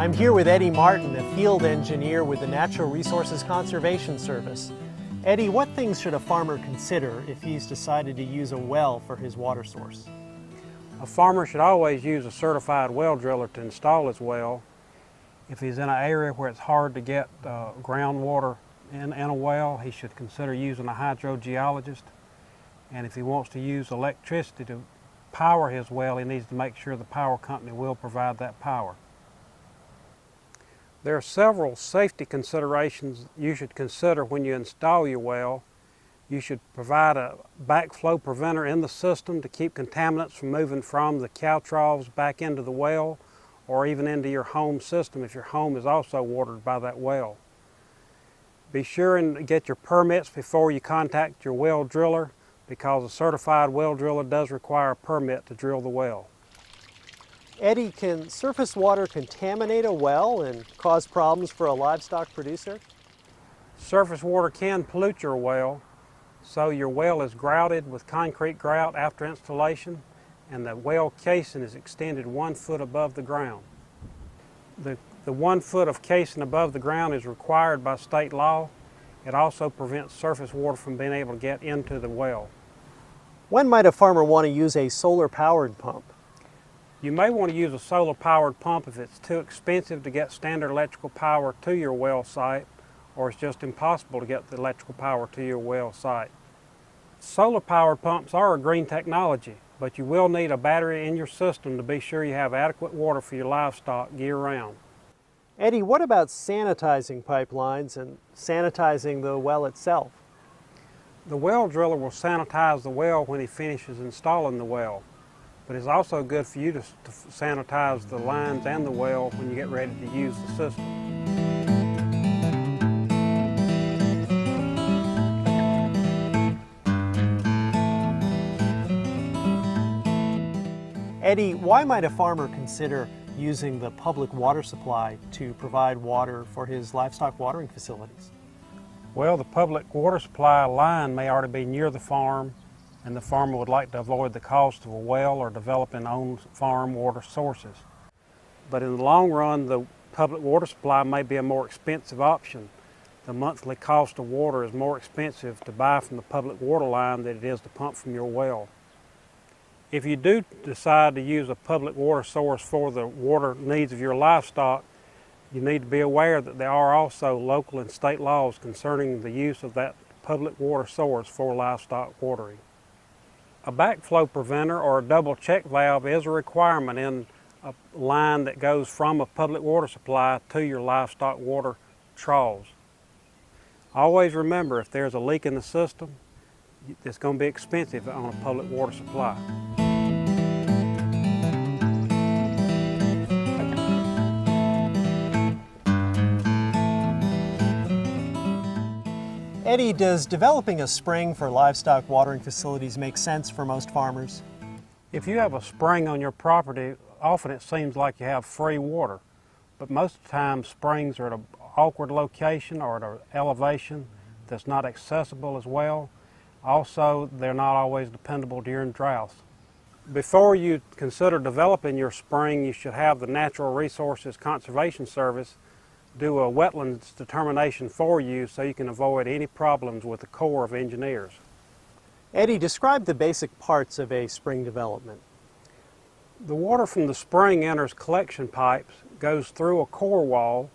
I'm here with Eddie Martin, a field engineer with the Natural Resources Conservation Service. Eddie, what things should a farmer consider if he's decided to use a well for his water source? A farmer should always use a certified well driller to install his well. If he's in an area where it's hard to get groundwater in a well, he should consider using a hydrogeologist. And if he wants to use electricity to power his well, he needs to make sure the power company will provide that power. There are several safety considerations you should consider when you install your well. You should provide a backflow preventer in the system to keep contaminants from moving from the cow troughs back into the well or even into your home system if your home is also watered by that well. Be sure and get your permits before you contact your well driller, because a certified well driller does require a permit to drill the well. Eddie, can surface water contaminate a well and cause problems for a livestock producer? Surface water can pollute your well, so your well is grouted with concrete grout after installation, and the well casing is extended 1 foot above the ground. The 1 foot of casing above the ground is required by state law. It also prevents surface water from being able to get into the well. When might a farmer want to use a solar-powered pump? You may want to use a solar-powered pump if it's too expensive to get standard electrical power to your well site, or it's just impossible to get the electrical power to your well site. Solar-powered pumps are a green technology, but you will need a battery in your system to be sure you have adequate water for your livestock year-round. Eddie, what about sanitizing pipelines and sanitizing the well itself? The well driller will sanitize the well when he finishes installing the well, but it's also good for you to sanitize the lines and the well when you get ready to use the system. Eddie, why might a farmer consider using the public water supply to provide water for his livestock watering facilities? Well, the public water supply line may already be near the farm, and the farmer would like to avoid the cost of a well or developing own farm water sources. But in the long run, the public water supply may be a more expensive option. The monthly cost of water is more expensive to buy from the public water line than it is to pump from your well. If you do decide to use a public water source for the water needs of your livestock, you need to be aware that there are also local and state laws concerning the use of that public water source for livestock watering. A backflow preventer or a double check valve is a requirement in a line that goes from a public water supply to your livestock water troughs. Always remember, if there's a leak in the system, it's going to be expensive on a public water supply. Eddie, does developing a spring for livestock watering facilities make sense for most farmers? If you have a spring on your property, often it seems like you have free water, but most of the time springs are at an awkward location or at an elevation that's not accessible as well. Also, they're not always dependable during droughts. Before you consider developing your spring, you should have the Natural Resources Conservation Service do a wetlands determination for you so you can avoid any problems with the Corps of Engineers. Eddie, describe the basic parts of a spring development. The water from the spring enters collection pipes, goes through a core wall,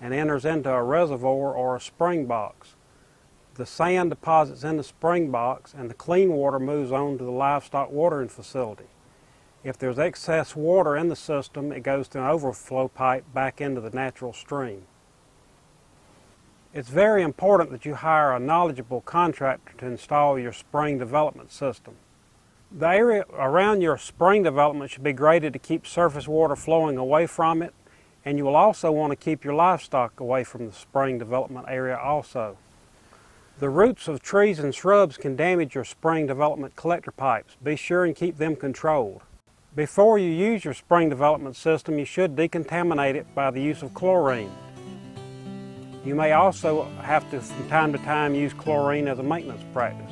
and enters into a reservoir or a spring box. The sand deposits in the spring box, and the clean water moves on to the livestock watering facility. If there's excess water in the system, it goes through an overflow pipe back into the natural stream. It's very important that you hire a knowledgeable contractor to install your spring development system. The area around your spring development should be graded to keep surface water flowing away from it, and you will also want to keep your livestock away from the spring development area also. The roots of trees and shrubs can damage your spring development collector pipes. Be sure and keep them controlled. Before you use your spring development system, you should decontaminate it by the use of chlorine. You may also have to, from time to time, use chlorine as a maintenance practice.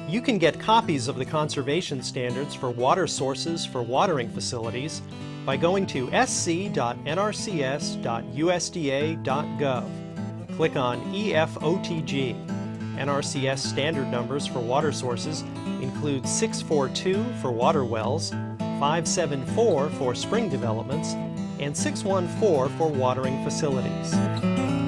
You can get copies of the conservation standards for water sources for watering facilities by going to sc.nrcs.usda.gov. Click on EFOTG. NRCS standard numbers for water sources include 642 for water wells, 574 for spring developments, and 614 for watering facilities.